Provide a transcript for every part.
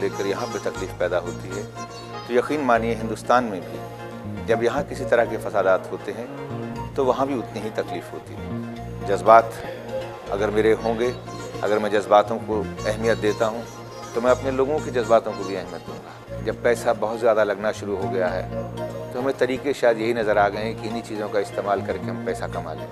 लेकर यहाँ पे तकलीफ़ पैदा होती है, तो यकीन मानिए हिंदुस्तान में भी जब यहाँ किसी तरह के फसादात होते हैं तो वहाँ भी उतनी ही तकलीफ़ होती है। जज्बात अगर मेरे होंगे, अगर मैं जज्बातों को अहमियत देता हूँ तो मैं अपने लोगों के जज्बातों को भी अहमियत दूँगा। जब पैसा बहुत ज़्यादा लगना शुरू हो गया है तो हमें तरीके शायद यही नज़र आ गए हैं कि इन्हीं चीज़ों का इस्तेमाल करके हम पैसा कमा लें।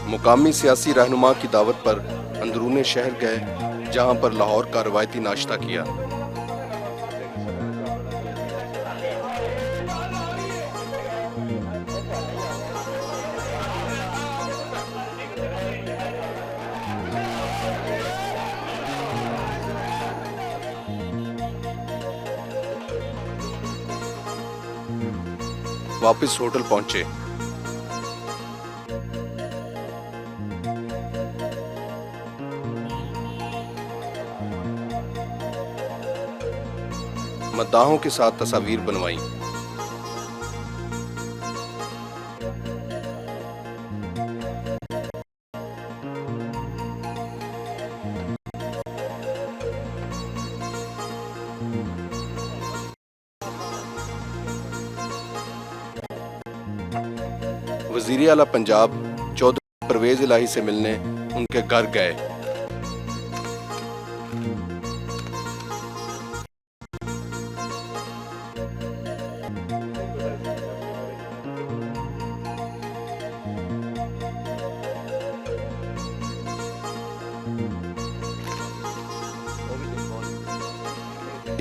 मुकामी सियासी रहनुमा की दावत पर अंदरूने शहर गए, जहां पर लाहौर का रवायती नाश्ता किया। वापस होटल पहुंचे। मद्दाहों के साथ तस्वीर बनवाई। वज़ीर आला पंजाब चौधरी परवेज इलाही से मिलने उनके घर गए।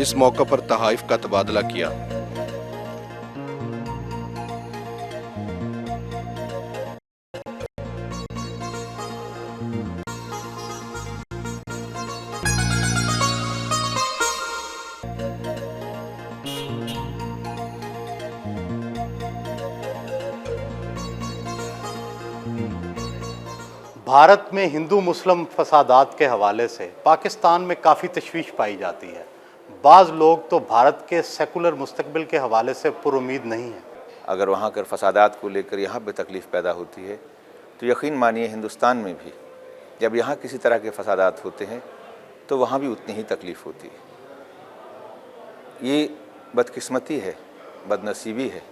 इस मौके पर तहाइफ का तबादला किया। भारत में हिंदू मुस्लिम फसादात के हवाले से पाकिस्तान में काफ़ी तशवीश पाई जाती है। बाज़ लोग तो भारत के सेकुलर मुस्तकबिल के हवाले से पुरुमीद नहीं है। अगर वहाँ कर फसादात को लेकर यहाँ पे तकलीफ़ पैदा होती है तो यकीन मानिए हिंदुस्तान में भी जब यहाँ किसी तरह के फसादात होते हैं तो वहाँ भी उतनी ही तकलीफ़ होती है। ये बदकिस्मती है, बदनसीबी है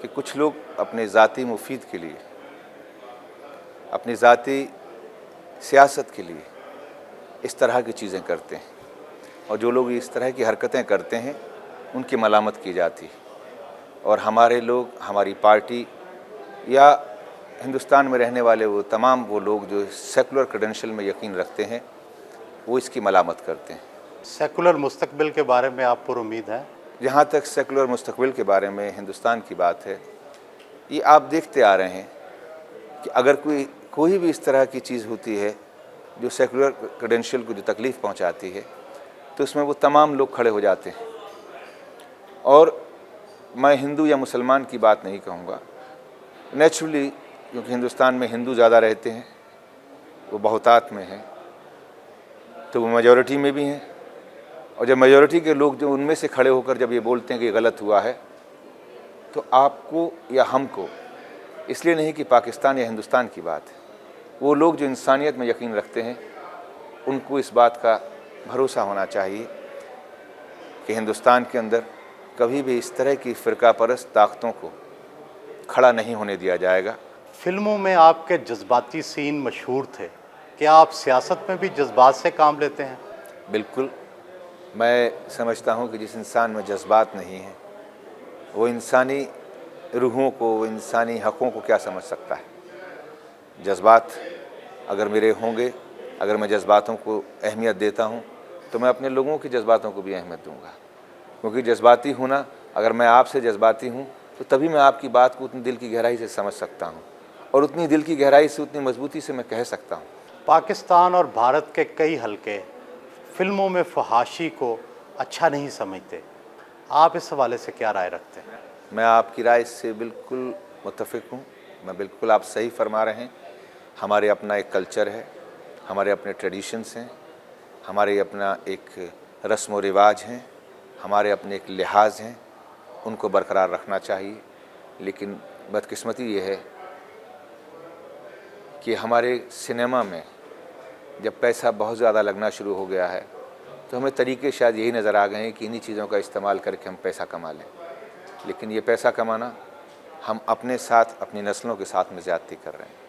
कि कुछ लोग अपने ज़ाती मुफीद के लिए, अपनी ज़ाती सियासत के लिए इस तरह की चीज़ें करते हैं, और जो लोग इस तरह की हरकतें करते हैं उनकी मलामत की जाती है। और हमारे लोग, हमारी पार्टी या हिंदुस्तान में रहने वाले वो लोग जो सेकुलर क्रेडेंशियल में यकीन रखते हैं वो इसकी मलामत करते हैं। सेकुलर मुस्तकबिल के बारे में आप पुरुमीद हैं? जहाँ तक सेकुलर मुस्तकबिल के बारे में हिंदुस्तान की बात है, ये आप देखते आ रहे हैं कि अगर कोई भी इस तरह की चीज़ होती है जो सेकुलर क्रेडेंशियल को जो तकलीफ़ पहुंचाती है तो उसमें वो तमाम लोग खड़े हो जाते हैं। और मैं हिंदू या मुसलमान की बात नहीं कहूँगा, नेचुरली क्योंकि हिंदुस्तान में हिंदू ज़्यादा रहते हैं, वो बहुतात में हैं, तो वो मेजॉरिटी में भी हैं। और जब मेजॉरिटी के लोग जो उनमें से खड़े होकर जब ये बोलते हैं कि गलत हुआ है, तो आपको या हमको, इसलिए नहीं कि पाकिस्तान या हिंदुस्तान की बात है, वो लोग जो इंसानियत में यकीन रखते हैं उनको इस बात का भरोसा होना चाहिए कि हिंदुस्तान के अंदर कभी भी इस तरह की फ़िरका परस्त ताकतों को खड़ा नहीं होने दिया जाएगा। फिल्मों में आपके जज्बाती सीन मशहूर थे, क्या आप सियासत में भी जज्बात से काम लेते हैं? बिल्कुल, मैं समझता हूँ कि जिस इंसान में जज्बात नहीं है वो इंसानी रूहों को, वो इंसानी हक़ों को क्या समझ सकता है। जज्बात अगर मेरे होंगे, अगर मैं जज्बातों को अहमियत देता हूँ तो मैं अपने लोगों के जज्बातों को भी अहमियत दूँगा। क्योंकि जज्बाती होना, अगर मैं आपसे जज्बाती हूँ तो तभी मैं आपकी बात को उतनी दिल की गहराई से समझ सकता हूँ, और उतनी दिल की गहराई से, उतनी मजबूती से मैं कह सकता हूँ। पाकिस्तान और भारत के कई हलके फिल्मों में फहाशी को अच्छा नहीं समझते। आप इस हवाले से क्या राय रखते हैं? मैं आपकी राय से बिल्कुल मुत्तफ़िक हूँ। मैं बिल्कुल, आप सही फरमा रहे हैं। हमारे अपना एक कल्चर है, हमारे अपने ट्रेडिशंस हैं, हमारे अपना एक रस्म व रिवाज हैं, हमारे अपने एक लिहाज हैं, उनको बरकरार रखना चाहिए। लेकिन बदकिस्मती ये है कि हमारे सिनेमा में जब पैसा बहुत ज़्यादा लगना शुरू हो गया है तो हमें तरीके शायद यही नज़र आ गए हैं कि इन्हीं चीज़ों का इस्तेमाल करके हम पैसा कमा लें। लेकिन ये पैसा कमाना हम अपने साथ, अपनी नस्लों के साथ में ज़्यादती कर रहे हैं।